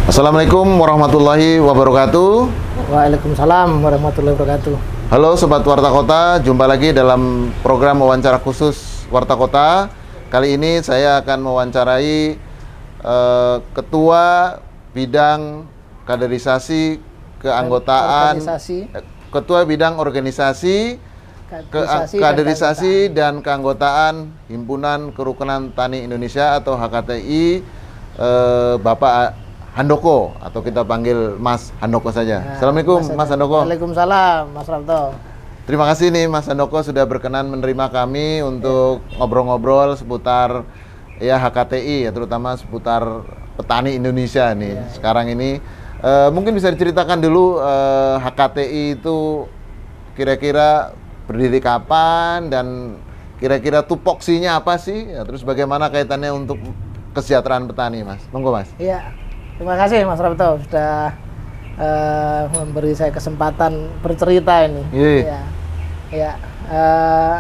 Assalamualaikum warahmatullahi wabarakatuh. Waalaikumsalam warahmatullahi wabarakatuh. Halo Sobat Warta Kota, jumpa lagi dalam program wawancara khusus Warta Kota. Kali ini saya akan mewawancarai Ketua Bidang Kaderisasi Keanggotaan, Ketua Bidang Kaderisasi dan Keanggotaan Himpunan Kerukunan Tani Indonesia atau HKTI, Bapak Handoko, atau kita panggil Mas Handoko saja. Nah, Assalamualaikum Mas Handoko. Waalaikumsalam Mas Rabto. Terima kasih nih Mas Handoko sudah berkenan menerima kami untuk ngobrol-ngobrol seputar ya HKTI, ya terutama seputar petani Indonesia nih. Sekarang ini mungkin bisa diceritakan dulu HKTI itu kira-kira berdiri kapan dan kira-kira tupoksinya apa sih? Ya, terus bagaimana kaitannya untuk kesejahteraan petani, Mas? Monggo, Mas. Iya. Terima kasih Mas Rabto sudah memberi saya kesempatan bercerita ini.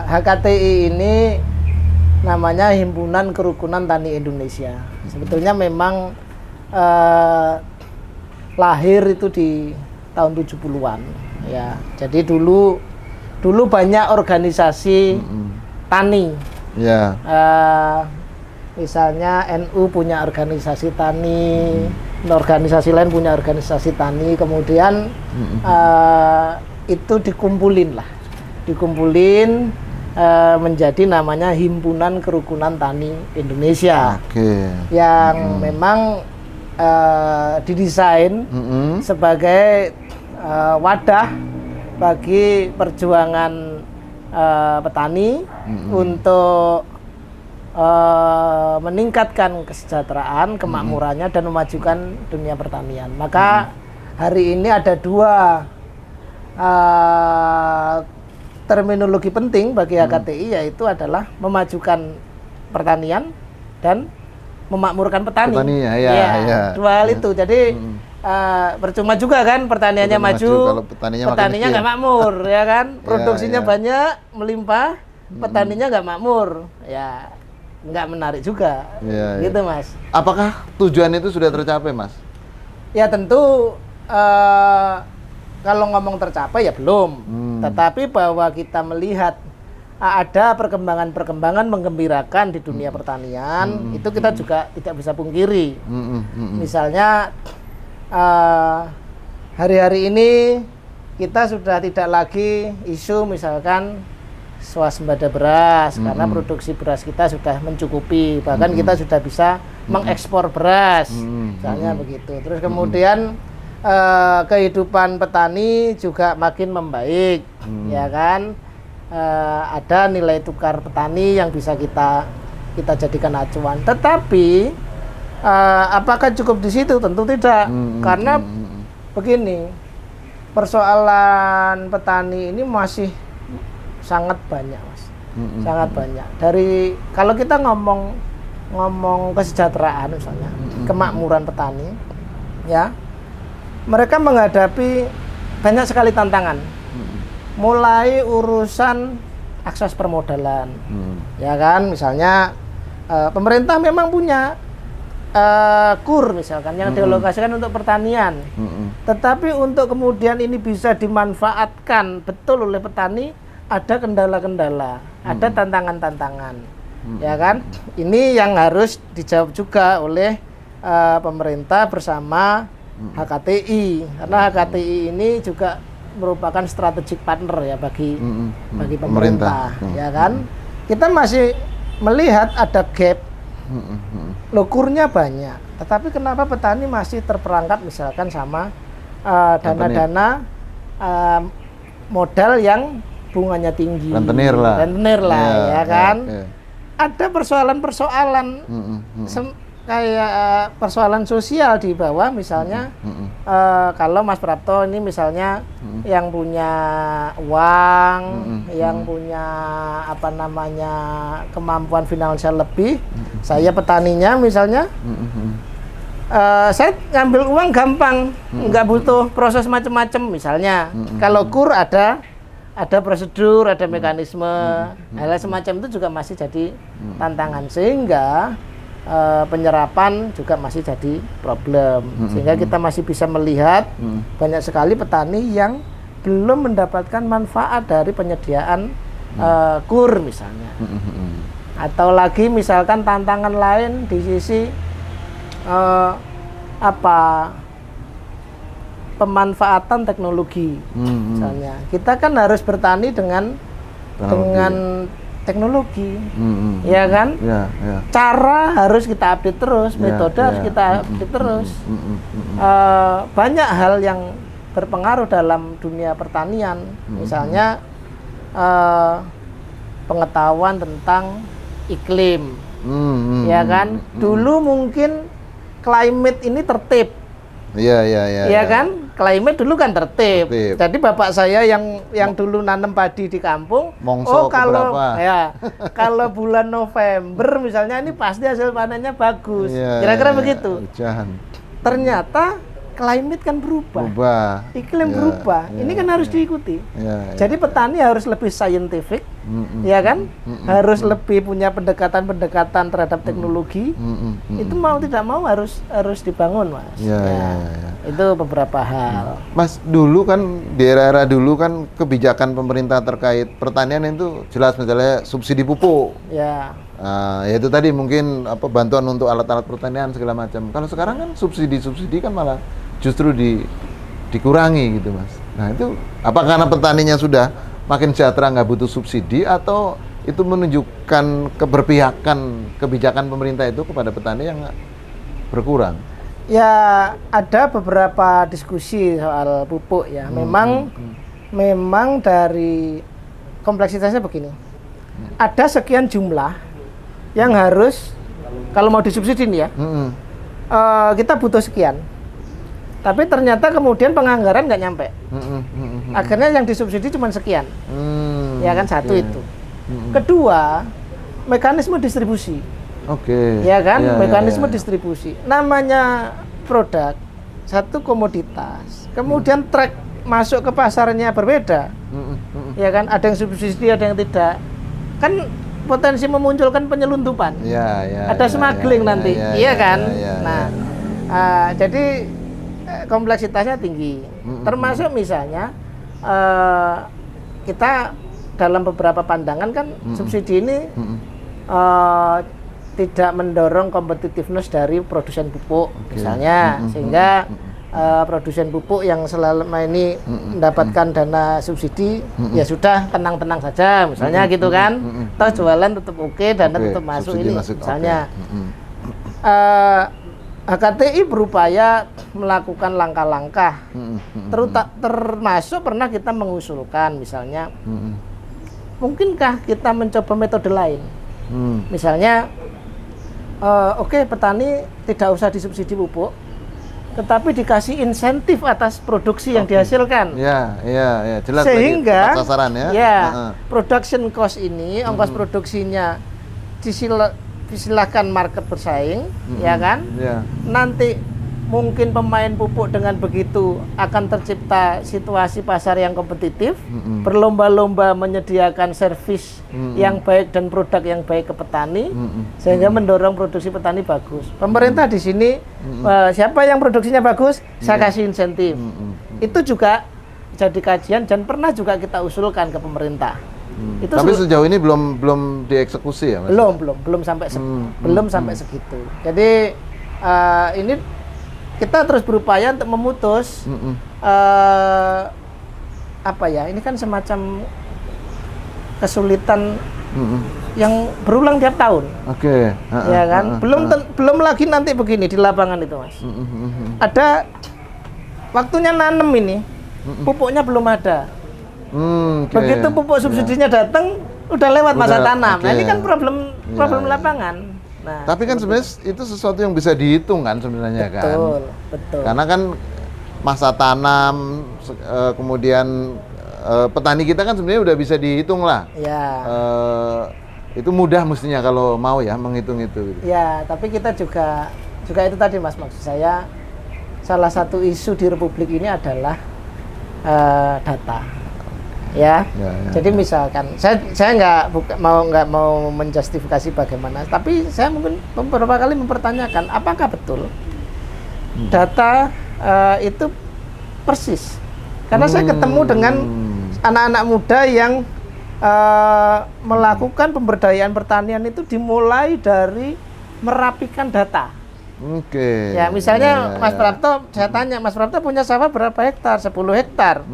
HKTI ini namanya Himpunan Kerukunan Tani Indonesia. Sebetulnya memang lahir itu di tahun 70-an ya. Jadi dulu banyak organisasi tani. Ya. Misalnya NU punya organisasi tani, organisasi lain punya organisasi tani, kemudian itu dikumpulin menjadi namanya Himpunan Kerukunan Tani Indonesia. Yang memang didesain sebagai wadah bagi perjuangan petani untuk meningkatkan kesejahteraan, kemakmurannya dan memajukan dunia pertanian. Maka hari ini ada dua terminologi penting bagi HKTI, yaitu adalah memajukan pertanian dan memakmurkan petani. Dua hal itu. Jadi percuma juga kan pertaniannya maju kalau petaninya nggak makmur, ya kan? Produksinya banyak, melimpah, petaninya nggak makmur, ya nggak menarik juga, gitu Mas. Apakah tujuan itu sudah tercapai, Mas? Ya tentu kalau ngomong tercapai ya belum, tetapi bahwa kita melihat ada perkembangan menggembirakan di dunia pertanian, itu kita juga tidak bisa pungkiri. Misalnya hari-hari ini kita sudah tidak lagi isu misalkan swasembada beras, karena produksi beras kita sudah mencukupi, bahkan kita sudah bisa mengekspor beras, misalnya begitu. Terus kemudian kehidupan petani juga makin membaik, ya kan? Ada nilai tukar petani yang bisa kita jadikan acuan. Tetapi apakah cukup di situ? Tentu tidak, karena begini, persoalan petani ini masih sangat banyak, Mas. Sangat banyak. Dari kalau kita ngomong kesejahteraan misalnya, kemakmuran petani, ya. Mereka menghadapi banyak sekali tantangan. Mulai urusan akses permodalan. Ya kan, misalnya pemerintah memang punya KUR misalkan yang dialokasikan untuk pertanian. Tetapi untuk kemudian ini bisa dimanfaatkan betul oleh petani, ada kendala-kendala, ada tantangan-tantangan, ya kan? Ini yang harus dijawab juga oleh pemerintah bersama HKTI, karena HKTI ini juga merupakan strategic partner ya bagi pemerintah, ya kan? Kita masih melihat ada gap, lokurnya banyak, tetapi kenapa petani masih terperangkap misalkan sama dana-dana modal yang bunganya tinggi, rentenir lah, ya kan? Ada persoalan-persoalan kayak persoalan sosial di bawah, misalnya kalau Mas Prapto ini misalnya yang punya uang, yang punya kemampuan finansial lebih, saya petaninya misalnya, saya ngambil uang gampang, nggak butuh proses macam-macam misalnya. Kalau KUR ada prosedur, ada mekanisme, hal semacam itu juga masih jadi tantangan, sehingga penyerapan juga masih jadi problem, sehingga kita masih bisa melihat banyak sekali petani yang belum mendapatkan manfaat dari penyediaan kur misalnya. Atau lagi misalkan tantangan lain di sisi pemanfaatan teknologi. Misalnya kita kan harus bertani dengan teknologi, ya kan? Ya. Cara harus kita update terus, metode harus kita update terus. Banyak hal yang berpengaruh dalam dunia pertanian, misalnya pengetahuan tentang iklim, ya kan? Dulu mungkin climate ini tertib, ya kan? Climate dulu kan tertib. Jadi bapak saya yang dulu nanam padi di kampung, kalau bulan November misalnya ini pasti hasil panennya bagus, kira-kira begitu. Ternyata climate kan berubah. Iklim berubah. Ini kan harus diikuti. Jadi petani harus lebih scientific, ya kan? Harus lebih punya pendekatan terhadap teknologi. Itu mau tidak mau harus dibangun, Mas. Itu beberapa hal. Mas, dulu kan di era dulu kan kebijakan pemerintah terkait pertanian itu jelas, misalnya subsidi pupuk. Ya itu tadi mungkin bantuan untuk alat-alat pertanian segala macam. Kalau sekarang kan subsidi kan malah justru dikurangi gitu, Mas. Nah itu apa karena petaninya sudah makin sejahtera nggak butuh subsidi, atau itu menunjukkan keberpihakan kebijakan pemerintah itu kepada petani yang berkurang? Ya ada beberapa diskusi soal pupuk ya. Memang dari kompleksitasnya begini. Ada sekian jumlah yang harus kalau mau disubsidi nih ya. Kita butuh sekian. Tapi ternyata kemudian penganggaran nggak nyampe. Akhirnya yang disubsidi cuma sekian. Ya kan, satu itu. Kedua, mekanisme distribusi. Ya kan, mekanisme distribusi. Namanya produk, satu komoditas. Kemudian track masuk ke pasarnya berbeda. Ya kan, ada yang subsidi, ada yang tidak. Kan potensi memunculkan penyelundupan. Ada smuggling nanti. Iya kan? Jadi kompleksitasnya tinggi, termasuk misalnya kita dalam beberapa pandangan kan subsidi ini tidak mendorong competitiveness dari produsen pupuk misalnya, sehingga produsen pupuk yang selama ini mendapatkan dana subsidi ya sudah tenang-tenang saja misalnya gitu kan, toh jualan tetap oke, dana tetap masuk ini misalnya. HKTI berupaya melakukan langkah-langkah, termasuk pernah kita mengusulkan misalnya, mungkinkah kita mencoba metode lain, misalnya, petani tidak usah disubsidi pupuk, tetapi dikasih insentif atas produksi yang dihasilkan, jelas, sehingga sasaran ya, production cost ini, ongkos produksinya silakan market bersaing, ya kan? Nanti mungkin pemain pupuk dengan begitu akan tercipta situasi pasar yang kompetitif, berlomba-lomba menyediakan servis yang baik dan produk yang baik ke petani, sehingga mendorong produksi petani bagus. Pemerintah di sini siapa yang produksinya bagus, saya kasih insentif. Itu juga jadi kajian dan pernah juga kita usulkan ke pemerintah. Tapi sejauh ini belum dieksekusi ya, Mas? Belum sampai segitu. Jadi ini kita terus berupaya untuk memutus ini kan semacam kesulitan yang berulang tiap tahun. Ya kan? Belum lagi nanti begini di lapangan itu, Mas. Ada waktunya nanam ini, pupuknya belum ada. Begitu pupuk subsidinya datang, udah lewat masa tanam. Nah, ini kan problem lapangan. Nah, tapi kan sebenarnya itu sesuatu yang bisa dihitung kan sebenarnya. Betul. Karena kan masa tanam, kemudian petani kita kan sebenarnya udah bisa dihitung lah. Itu mudah mestinya kalau mau ya menghitung itu. Ya, tapi kita juga itu tadi, Mas, maksud saya salah satu isu di Republik ini adalah data. Ya. Jadi misalkan saya nggak mau menjustifikasi bagaimana, tapi saya mungkin beberapa kali mempertanyakan apakah betul data itu persis. Karena saya ketemu dengan anak-anak muda yang melakukan pemberdayaan pertanian itu dimulai dari merapikan data. Oke. Ya, misalnya Mas Prapto, saya tanya, Mas Prapto punya sawah berapa hektar? 10 hektar.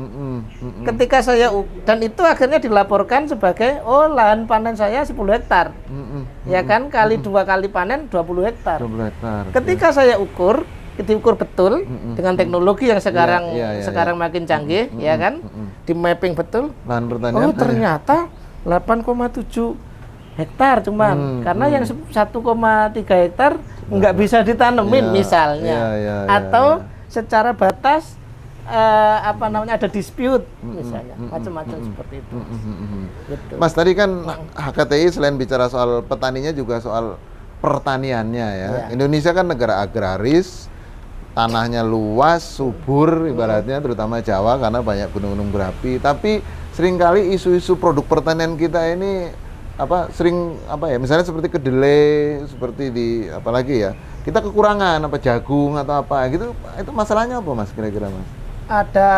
Ketika saya, dan itu akhirnya dilaporkan sebagai, oh lahan panen saya 10 hektar. Ya kan, kali 2 kali panen 20 hektar. 20 hektar. Ketika saya diukur betul dengan teknologi yang sekarang makin canggih, ya kan, di mapping betul. Lahan pertanian. Oh ternyata 8,7 hektar cuman, karena yang 1,3 hektar nggak bisa ditanemin misalnya, atau secara batas ada dispute misalnya, macam-macam seperti itu. Gitu. Mas tadi kan HKTI selain bicara soal petaninya juga soal pertaniannya ya. Indonesia kan negara agraris, tanahnya luas, subur ibaratnya, terutama Jawa karena banyak gunung-gunung berapi. Tapi seringkali isu-isu produk pertanian kita ini misalnya seperti kedelai, seperti di apalagi ya, kita kekurangan jagung atau apa gitu. Itu masalahnya apa Mas kira-kira Mas? Ada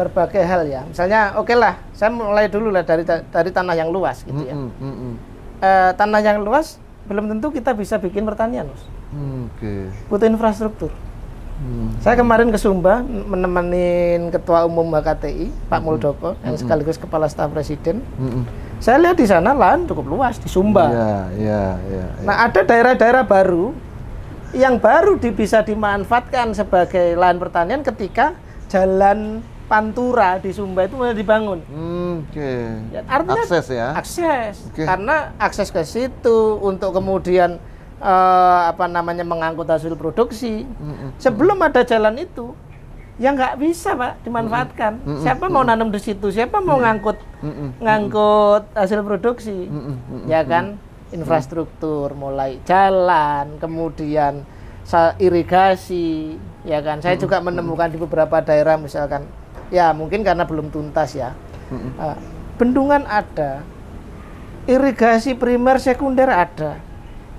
berbagai hal ya. Misalnya lah, saya mulai dulu lah dari tanah yang luas gitu ya. Tanah yang luas belum tentu kita bisa bikin pertanian, Mas. Butuh infrastruktur. Saya kemarin ke Sumba menemani Ketua Umum HKTI, Pak Muldoko, yang sekaligus Kepala Staf Presiden. Saya lihat di sana lahan cukup luas di Sumba. Nah, ada daerah-daerah baru yang baru bisa dimanfaatkan sebagai lahan pertanian ketika jalan Pantura di Sumba itu mulai dibangun. Ya, artinya akses. Karena akses ke situ untuk kemudian mengangkut hasil produksi. Sebelum ada jalan itu, ya nggak bisa Pak dimanfaatkan. Siapa mau nanam di situ? Siapa mau ngangkut hasil produksi? Ya kan, infrastruktur mulai jalan, kemudian irigasi, ya kan. Saya juga menemukan di beberapa daerah misalkan, ya mungkin karena belum tuntas ya. Bendungan ada, irigasi primer sekunder ada.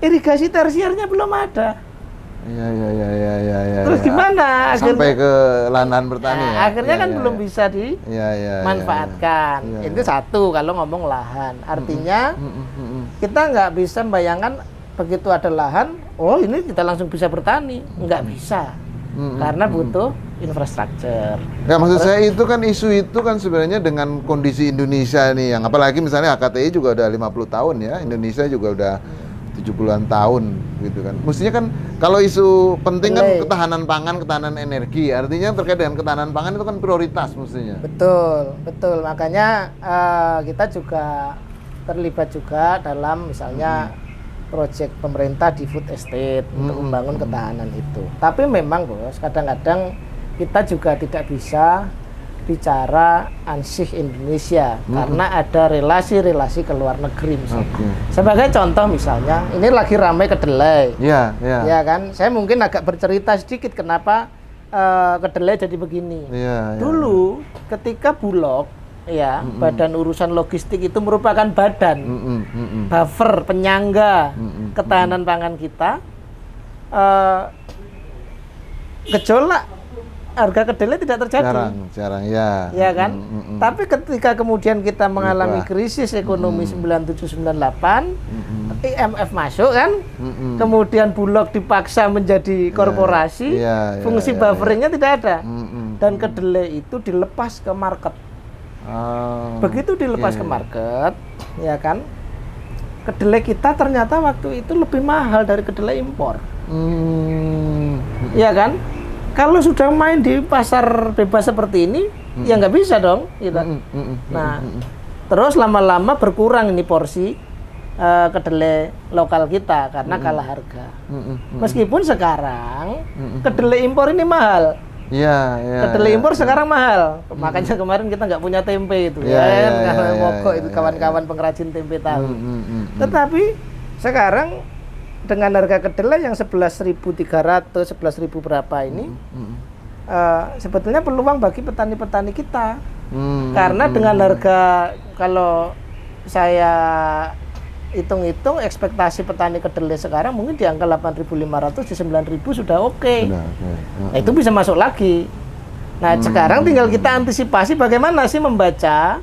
Irigasi tersiernya belum ada. Terus gimana? Sampai ke lahan pertanian. Akhirnya kan belum bisa dimanfaatkan. Itu satu kalau ngomong lahan. Artinya kita nggak bisa membayangkan begitu ada lahan, oh ini kita langsung bisa bertani. Nggak bisa. Karena butuh infrastruktur. Ya maksud saya itu kan isu itu kan sebenarnya dengan kondisi Indonesia nih, yang apalagi misalnya HKTI juga udah 50 tahun ya, Indonesia juga udah 70-an tahun gitu kan. Mestinya kan kalau isu penting kan ketahanan pangan, ketahanan energi. Artinya terkait dengan ketahanan pangan itu kan prioritas mestinya. Betul. Makanya kita juga terlibat juga dalam misalnya proyek pemerintah di food estate untuk membangun ketahanan itu. Tapi memang Bos, kadang-kadang kita juga tidak bisa bicara ansih Indonesia karena ada relasi-relasi ke luar negeri misalnya. Sebagai contoh misalnya, ini lagi ramai kedelai. Ya kan? Saya mungkin agak bercerita sedikit kenapa kedelai jadi begini. Dulu ketika Bulog Badan Urusan Logistik itu merupakan badan buffer penyangga ketahanan pangan kita. Gejolak harga kedelai tidak terjadi. Jarang ya kan? Tapi ketika kemudian kita mengalami krisis ekonomi 97-98, IMF masuk kan? Kemudian Bulog dipaksa menjadi korporasi, fungsi bufferingnya tidak ada. Dan kedelai itu dilepas ke market. Begitu dilepas ke market, ya kan? Kedelai kita ternyata waktu itu lebih mahal dari kedelai impor. Ya kan? Kalau sudah main di pasar bebas seperti ini, ya nggak bisa dong. Gitu. Nah, terus lama-lama berkurang ini porsi kedelai lokal kita karena kalah harga. Meskipun sekarang kedelai impor ini mahal. Kedelai impor sekarang mahal. Makanya kemarin kita nggak punya tempe itu. Mogok itu kawan-kawan pengrajin tempe tahu. Tetapi sekarang dengan harga kedelai yang 11.300, 11.000 berapa ini, sebetulnya peluang bagi petani-petani kita Karena dengan harga, kalau saya hitung-hitung ekspektasi petani kedelai sekarang mungkin di angka 8.500 di 9.000 sudah oke. Nah, itu bisa masuk lagi. Nah, sekarang tinggal kita antisipasi bagaimana sih membaca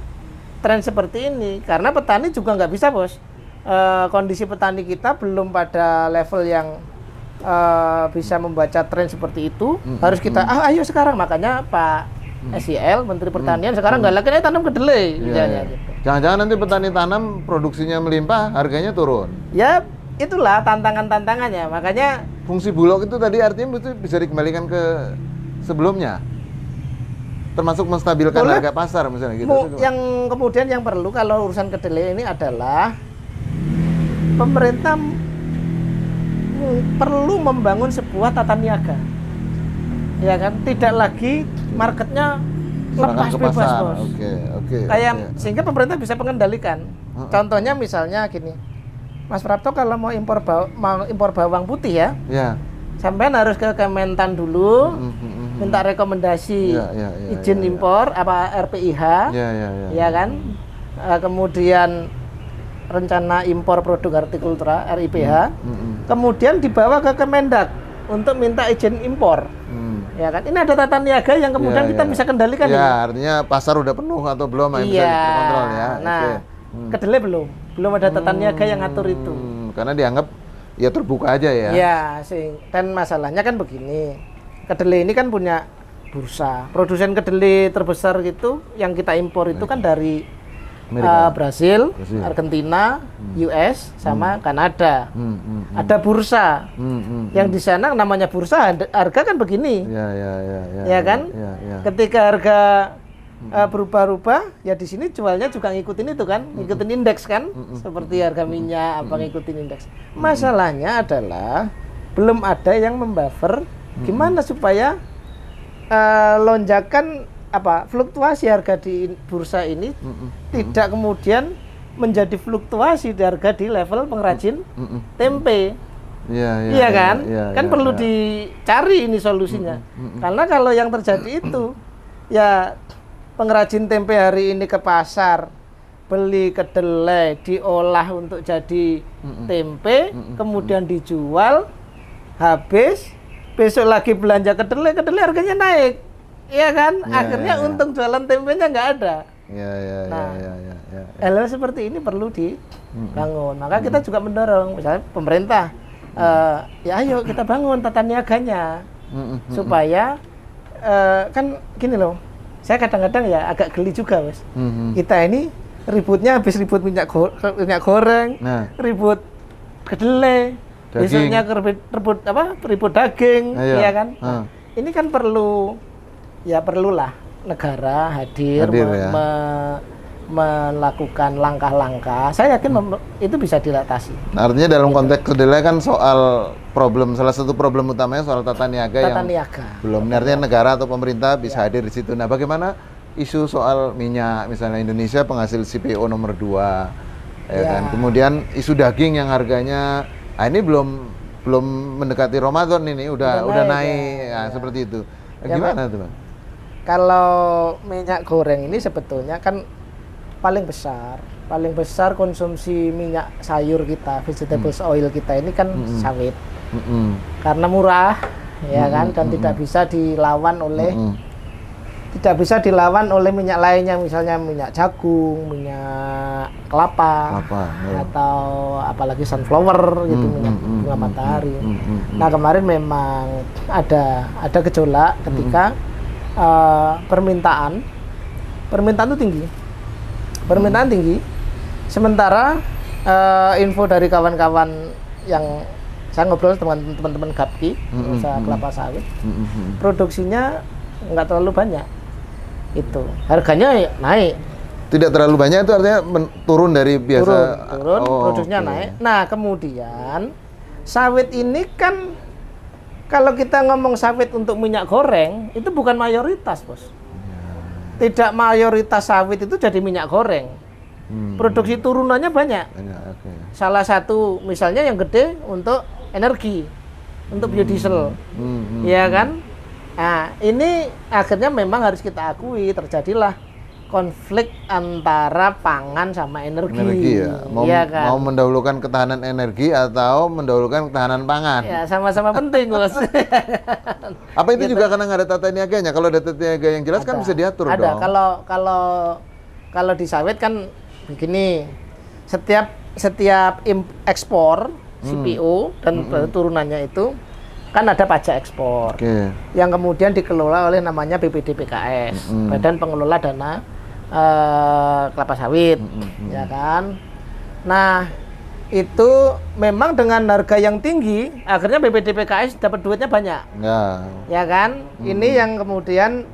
tren seperti ini, karena petani juga nggak bisa, Bos. Kondisi petani kita belum pada level yang bisa membaca tren seperti itu. Harus kita ayo sekarang, makanya Pak SIL Menteri Pertanian sekarang nggak lagi tanam kedelai misalnya gitu. Jangan-jangan nanti petani tanam produksinya melimpah, harganya turun. Ya, itulah tantangannya. Makanya fungsi Bulog itu tadi artinya bisa dikembalikan ke sebelumnya. Termasuk menstabilkan harga pasar misalnya gitu. Yang kemudian yang perlu kalau urusan kedelai ini adalah pemerintah perlu membangun sebuah tata niaga. Ya kan, tidak lagi marketnya lepas bebas, Bos. Oke. Sehingga pemerintah bisa mengendalikan. Contohnya misalnya gini, Mas Prapto kalau mau impor bawang putih ya, sampean harus ke Kementan dulu, minta rekomendasi izin impor apa RPIH, ya kan, kemudian rencana impor produk hortikultura RIPH, kemudian dibawa ke Kemendak untuk minta izin impor. Ya kan, ini ada tata niaga yang kemudian kita bisa kendalikan. Ya, artinya pasar udah penuh atau belum yang bisa dikontrol ya. Nah, kedelai belum ada tata niaga yang ngatur itu. Karena dianggap ya terbuka aja ya. Ya, dan masalahnya kan begini. Kedelai ini kan punya bursa. Produsen kedelai terbesar gitu yang kita impor itu kan dari Brasil, Argentina, US, sama Kanada. Ada bursa. Yang di sana namanya bursa, harga kan begini. Ya kan? Ketika harga berubah-ubah, ya di sini jualnya juga ngikutin itu kan, ngikutin indeks kan, seperti harga minyak apa ngikutin indeks. Masalahnya adalah belum ada yang membuffer gimana supaya lonjakan fluktuasi harga di bursa ini tidak kemudian menjadi fluktuasi di harga di level pengrajin tempe. Iya kan? Perlu dicari ini solusinya. Karena kalau yang terjadi itu ya pengrajin tempe hari ini ke pasar beli kedelai, diolah untuk jadi tempe, kemudian dijual, habis besok lagi belanja kedelai harganya naik. Iya kan? Akhirnya untung jualan tempenya nggak ada. Hal seperti ini perlu dibangun. Maka kita juga mendorong, misalnya pemerintah, ya ayo kita bangun tata niaganya, supaya kan gini loh. Saya kadang-kadang ya agak geli juga, Mas. Kita ini ributnya habis ribut minyak goreng, ribut kedelai, besoknya ribut daging, ya kan? Ini kan perlulah negara hadir melakukan langkah-langkah. Saya yakin itu bisa diatasi. Nah, artinya dalam konteks kedelai kan salah satu problem utamanya soal tata niaga belum. Artinya negara atau pemerintah bisa hadir di situ. Nah, bagaimana isu soal minyak, misalnya Indonesia penghasil CPO nomor 2, kan? Kemudian isu daging yang harganya, ini belum mendekati Ramadan ini udah naik, seperti itu. Gimana tuh, Bang? Kalau minyak goreng ini sebetulnya kan paling besar konsumsi minyak sayur kita, vegetables oil kita ini kan sawit. Karena murah, ya kan, dan tidak bisa dilawan oleh minyak lainnya, misalnya minyak jagung, minyak kelapa, atau apalagi sunflower gitu, minyak bunga matahari. Nah, kemarin memang ada gejolak ketika permintaan itu tinggi. Sementara info dari kawan-kawan yang saya ngobrol dengan teman-teman GAPKI, usaha kelapa sawit, produksinya nggak terlalu banyak. Itu harganya naik. Tidak terlalu banyak itu artinya turun dari biasa. Turun, produksinya naik. Nah, kemudian sawit ini kan, kalau kita ngomong sawit untuk minyak goreng, itu bukan mayoritas, Bos. Tidak mayoritas sawit itu jadi minyak goreng. Produksi turunannya banyak. Salah satu misalnya yang gede untuk energi, untuk biodiesel. Ya kan? Nah, ini akhirnya memang harus kita akui terjadilah konflik antara pangan sama energi. Ya. Mau, Iya kan? mau mendahulukan ketahanan energi atau mendahulukan ketahanan pangan. Ya, sama-sama penting, Bos. Apa itu juga karena nggak ada tata niaganya? Kalau ada tata niaga yang jelas kan bisa diatur ada. dong. Kalau di sawit kan begini. Setiap ekspor CPO dan turunannya itu kan ada pajak ekspor yang kemudian dikelola oleh namanya BPDPKS, Badan Pengelola Dana Kelapa Sawit, ya kan. Nah, itu memang dengan harga yang tinggi, akhirnya BPDPKS dapat duitnya banyak, ya kan. Ini yang kemudian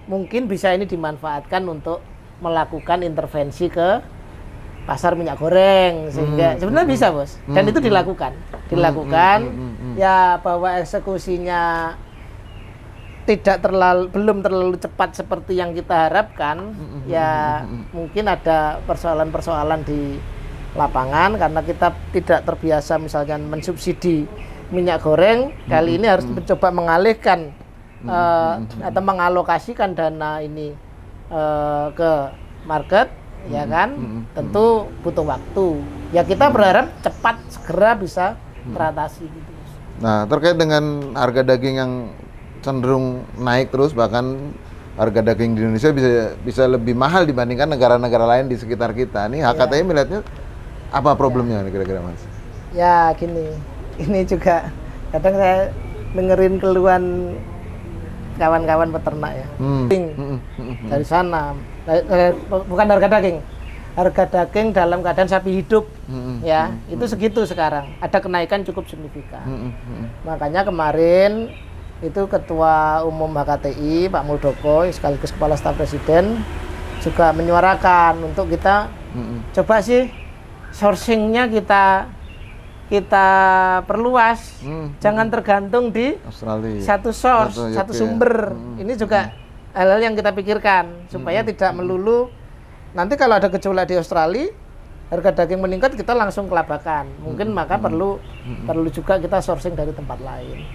mungkin bisa ini dimanfaatkan untuk melakukan intervensi ke pasar minyak goreng, sehingga sebenarnya bisa, Bos, dan itu dilakukan ya, bahwa eksekusinya belum terlalu cepat seperti yang kita harapkan, ya mungkin ada persoalan-persoalan di lapangan karena kita tidak terbiasa misalkan mensubsidi minyak goreng, kali ini harus mencoba mengalihkan atau mengalokasikan dana ini ke market, ya kan. Tentu butuh waktu, ya kita berharap cepat segera bisa teratasi gitu. Nah, terkait dengan harga daging yang cenderung naik terus, bahkan harga daging di Indonesia bisa lebih mahal dibandingkan negara-negara lain di sekitar kita. Nih HKTI melihatnya apa problemnya nih kira-kira, Mas? Ya gini, ini juga kadang saya dengerin keluhan kawan-kawan peternak ya. Dari sana, bukan harga daging dalam keadaan sapi hidup, ya itu segitu sekarang. Ada kenaikan cukup signifikan. Makanya kemarin itu Ketua Umum HKTI Pak Muldoko sekaligus Kepala Staf Presiden juga menyuarakan untuk kita coba sih sourcingnya kita perluas, jangan tergantung di Australia. satu source, satu sumber. Ini juga hal-hal yang kita pikirkan supaya tidak melulu nanti kalau ada gejolak di Australia, harga daging meningkat kita langsung kelabakan. Mungkin maka perlu juga kita sourcing dari tempat lain.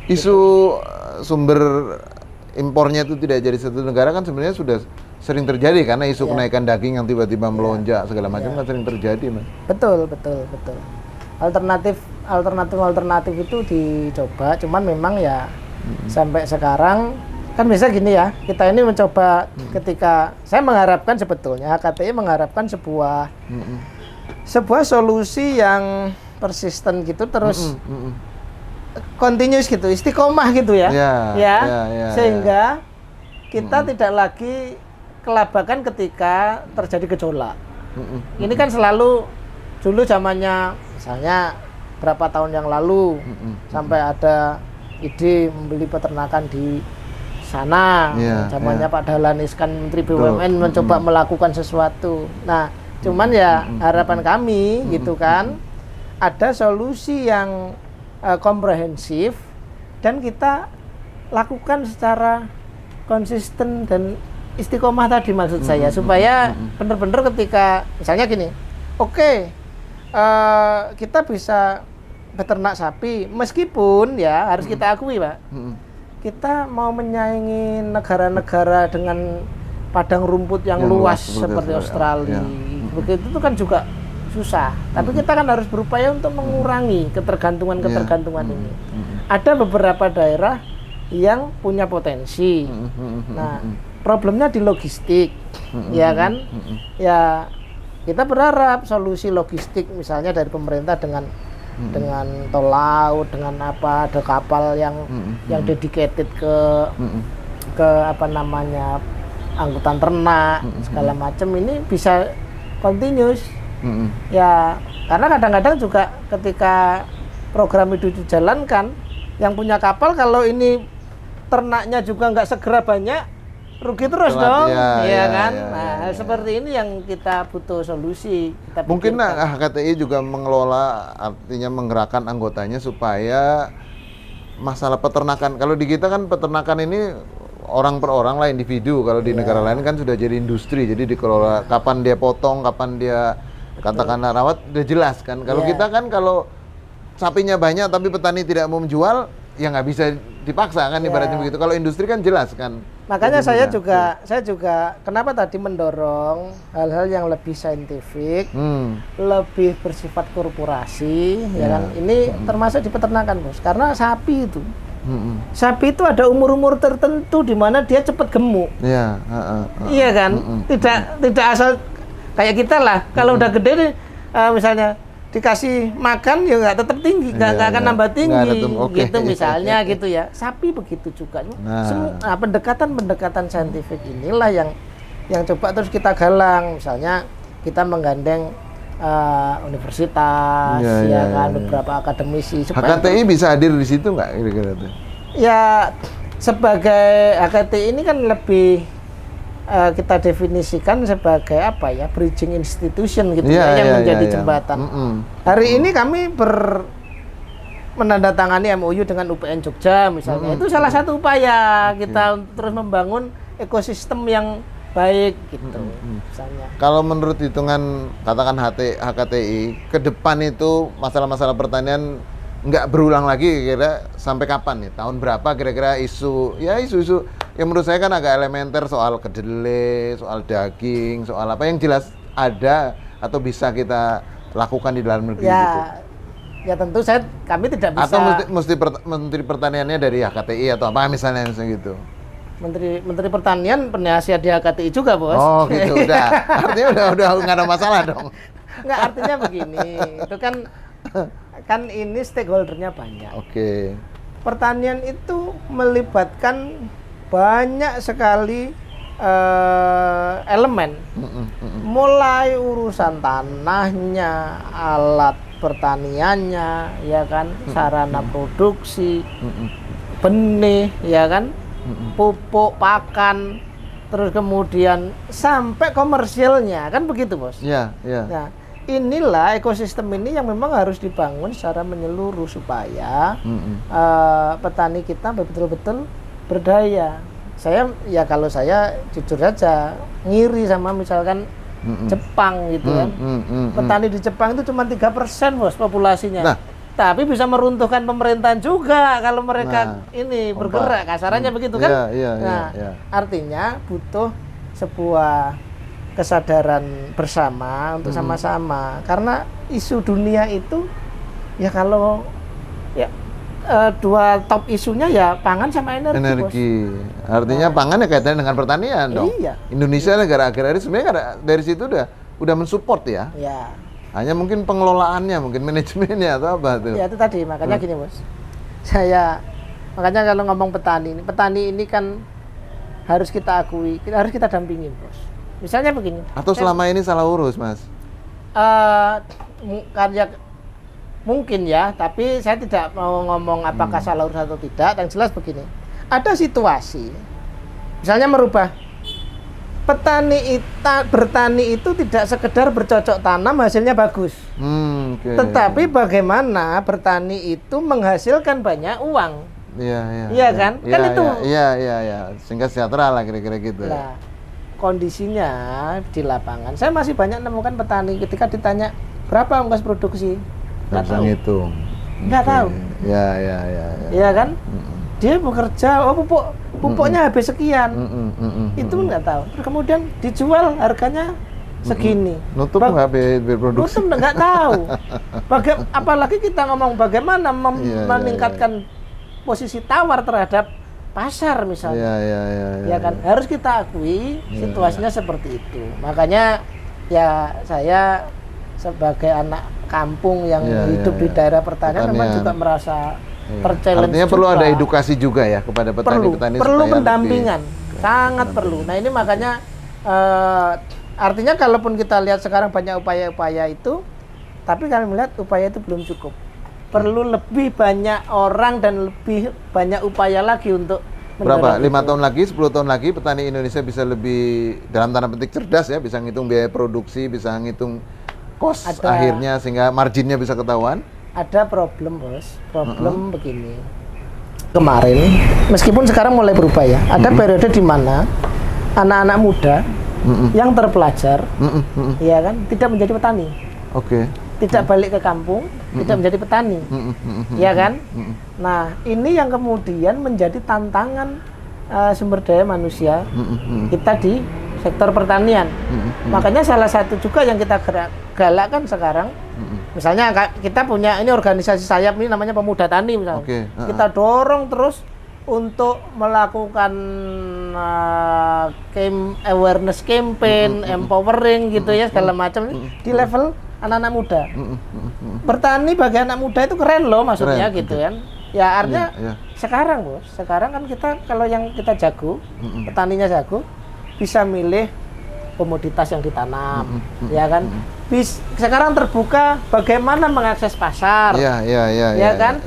Isu sumber impornya itu tidak jadi satu negara kan sebenarnya sudah sering terjadi karena isu kenaikan daging yang tiba-tiba melonjak segala macam kan sering terjadi, Mas. Betul. Alternatif itu dicoba, cuman memang ya sampai sekarang kan bisa gini ya, kita ini mencoba ketika saya mengharapkan sebetulnya HKTI mengharapkan sebuah solusi yang persisten gitu, terus continuous gitu, istiqomah gitu ya, sehingga kita tidak lagi kelabakan ketika terjadi gejolak. Ini kan selalu dulu zamannya misalnya berapa tahun yang lalu sampai ada ide membeli peternakan di sana, zamannya Pak Dahlan Iskan Menteri BUMN mencoba melakukan sesuatu. Nah, cuman ya harapan kami gitu kan, ada solusi yang komprehensif dan kita lakukan secara konsisten dan istiqomah tadi maksud saya, supaya benar-benar ketika misalnya gini, kita bisa beternak sapi meskipun ya harus kita akui, Pak, kita mau menyaingi negara-negara dengan padang rumput yang luas seperti Australia, begitu itu kan juga susah. Tapi kita kan harus berupaya untuk mengurangi ketergantungan ini. Ada beberapa daerah yang punya potensi. Nah, problemnya di logistik, ya kan? Ya kita berharap solusi logistik misalnya dari pemerintah dengan tol laut, dengan ada kapal yang dedicated ke angkutan ternak segala macam, ini bisa continuous. Ya, karena kadang-kadang juga ketika program itu dijalankan, yang punya kapal kalau ini ternaknya juga nggak segera banyak, rugi terus dong, kan? Seperti ini yang kita butuh solusi. Mungkin HKTI juga mengelola, artinya menggerakkan anggotanya supaya masalah peternakan. Kalau di kita kan peternakan ini orang per orang lah, individu. Kalau di negara lain kan sudah jadi industri, jadi dikelola kapan dia potong, kapan dia katakanlah rawat, udah jelas kan. Kalau kita kan kalau sapinya banyak tapi petani tidak mau menjual, ya nggak bisa dipaksa kan, ibaratnya begitu. Kalau industri kan jelas kan. Makanya saya juga kenapa tadi mendorong hal-hal yang lebih saintifik, lebih bersifat korporasi, ya kan. Ini termasuk di peternakan, Bos. Karena sapi itu sapi itu ada umur-umur tertentu di mana dia cepat gemuk. Iya, iya kan? Tidak asal kayak kita lah. Kalau udah gede nih, misalnya dikasih makan ya nggak tetap tinggi, nggak akan nambah tinggi, gitu misalnya gitu ya. Sapi begitu juga. Pendekatan saintifik inilah yang coba terus kita galang. Misalnya kita menggandeng universitas, beberapa akademisi. HKTI bisa hadir di situ nggak kira-kira tuh? Ya sebagai HKTI ini kan lebih kita definisikan sebagai apa ya, bridging institution gitu yang menjadi jembatan. Hari ini kami menandatangani MOU dengan UPN Jogja misalnya. Itu salah satu upaya kita terus membangun ekosistem yang baik gitu. Misalnya. Kalau menurut hitungan katakan HKTI ke depan itu masalah-masalah pertanian nggak berulang lagi, kira-kira sampai kapan nih? Tahun berapa kira-kira isu yang menurut saya kan agak elementer, soal kedelai, soal daging, soal apa yang jelas ada atau bisa kita lakukan di dalam negeri gitu. Ya tentu kami tidak bisa. Atau menteri pertaniannya dari HKTI atau apa misalnya gitu. Menteri Pertanian penasihat di HKTI juga, Bos. Oh gitu, udah. Artinya udah nggak ada masalah dong. Nggak, artinya begini, itu kan ini stakeholdernya banyak. Oke. Pertanian itu melibatkan banyak sekali elemen, mulai urusan tanahnya, alat pertaniannya, ya kan, sarana produksi, benih, ya kan, pupuk, pakan, terus kemudian sampai komersilnya, kan begitu, Bos? Iya. Nah, inilah ekosistem ini yang memang harus dibangun secara menyeluruh supaya petani kita betul-betul berdaya. Kalau saya jujur saja ngiri sama misalkan Jepang gitu kan. Petani di Jepang itu cuma 3% Bos populasinya. Nah, tapi bisa meruntuhkan pemerintahan juga kalau mereka bergerak, kasarannya begitu kan. Artinya butuh sebuah kesadaran bersama untuk sama-sama, karena isu dunia itu ya kalau ya dua top isunya ya pangan sama energi. Bos. Artinya pangan ya kaitannya dengan pertanian dong. Iya. Indonesia negara agraris sebenarnya dari situ udah mensupport ya. Ya. Hanya mungkin pengelolaannya, mungkin manajemennya atau apa tuh. Ya itu tadi, makanya gini, Bos. Makanya kalau ngomong petani ini kan harus kita akui, harus kita dampingin, Bos. Misalnya begini. Atau selama ini salah urus, Mas? Mungkin ya, tapi saya tidak mau ngomong apakah salah urus atau tidak. Yang jelas begini, ada situasi, misalnya merubah bertani itu tidak sekedar bercocok tanam hasilnya bagus, tetapi bagaimana bertani itu menghasilkan banyak uang. Iya kan? Kan itu. Iya. Sehingga sejahtera lah kira-kira gitu. Nah, kondisinya di lapangan, saya masih banyak menemukan petani ketika ditanya berapa ongkos produksi, nggak tahu. Nggak tahu. Iya kan? Dia bekerja, pupuknya habis sekian, itu nggak tahu. Terus kemudian dijual harganya segini. Nutup habis berproduksi. Nutup nggak tahu. Apalagi kita ngomong bagaimana meningkatkan posisi tawar terhadap pasar misalnya. Ya kan, harus kita akui situasinya seperti itu. Makanya ya saya sebagai anak kampung yang hidup di daerah pertanian memang juga merasa terchallenge. Artinya perlu ada edukasi juga ya kepada petani-petani. Perlu pendampingan, sangat perlu. Nah ini makanya artinya kalaupun kita lihat sekarang banyak upaya-upaya itu, tapi kami melihat upaya itu belum cukup. Perlu lebih banyak orang dan lebih banyak upaya lagi untuk berapa? 5 tahun lagi, 10 tahun lagi petani Indonesia bisa lebih dalam tanda petik cerdas ya, bisa ngitung biaya produksi, bisa ngitung cost akhirnya sehingga marginnya bisa ketahuan. Ada problem, Bos. Begini. Kemarin, meskipun sekarang mulai berubah ya, ada periode di mana anak-anak muda yang terpelajar, ya kan, tidak menjadi petani. Oke. tidak balik ke kampung, tidak menjadi petani, ya kan? Nah, ini yang kemudian menjadi tantangan sumber daya manusia kita di sektor pertanian. Makanya salah satu juga yang kita galakkan sekarang, misalnya kita punya ini organisasi sayap ini namanya Pemuda Tani misalnya. Kita dorong terus untuk melakukan awareness campaign, empowering gitu ya segala macam di level anak-anak muda. Bertani bagi anak muda itu keren loh maksudnya keren, gitu kan. Ya artinya sekarang Bos, sekarang kan kita kalau yang kita jago, petaninya jago, bisa milih komoditas yang ditanam, ya kan. Sekarang terbuka bagaimana mengakses pasar, ya kan.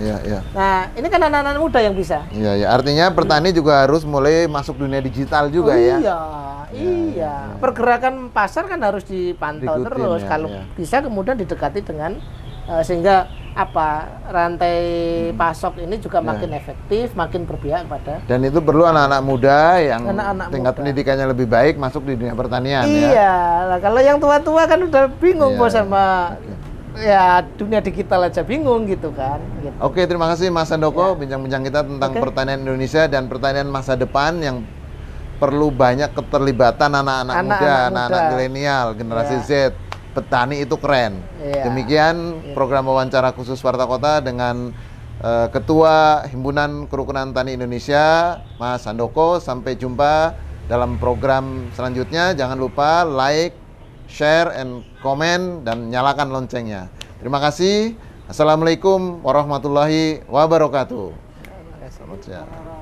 Nah ini kan anak-anak muda yang bisa. Artinya petani juga harus mulai masuk dunia digital juga Iya. Pergerakan pasar kan harus dipantau terus. Kalau bisa kemudian didekati dengan sehingga rantai pasok ini juga makin efektif, makin berpihak pada. Dan itu perlu anak-anak muda yang tingkat pendidikannya lebih baik masuk di dunia pertanian. Nah, kalau yang tua-tua kan udah bingung Bos sama ya dunia digital aja bingung gitu kan. Gitu. Oke, terima kasih Mas Handoko bincang-bincang kita tentang pertanian Indonesia dan pertanian masa depan yang perlu banyak keterlibatan anak-anak muda, anak-anak milenial, generasi Z. Petani itu keren. Demikian program wawancara khusus Warta Kota dengan Ketua Himpunan Kerukunan Tani Indonesia, Mas Handoko. Sampai jumpa dalam program selanjutnya. Jangan lupa like, share, and comment, dan nyalakan loncengnya. Terima kasih. Assalamualaikum warahmatullahi wabarakatuh. Selamat siang.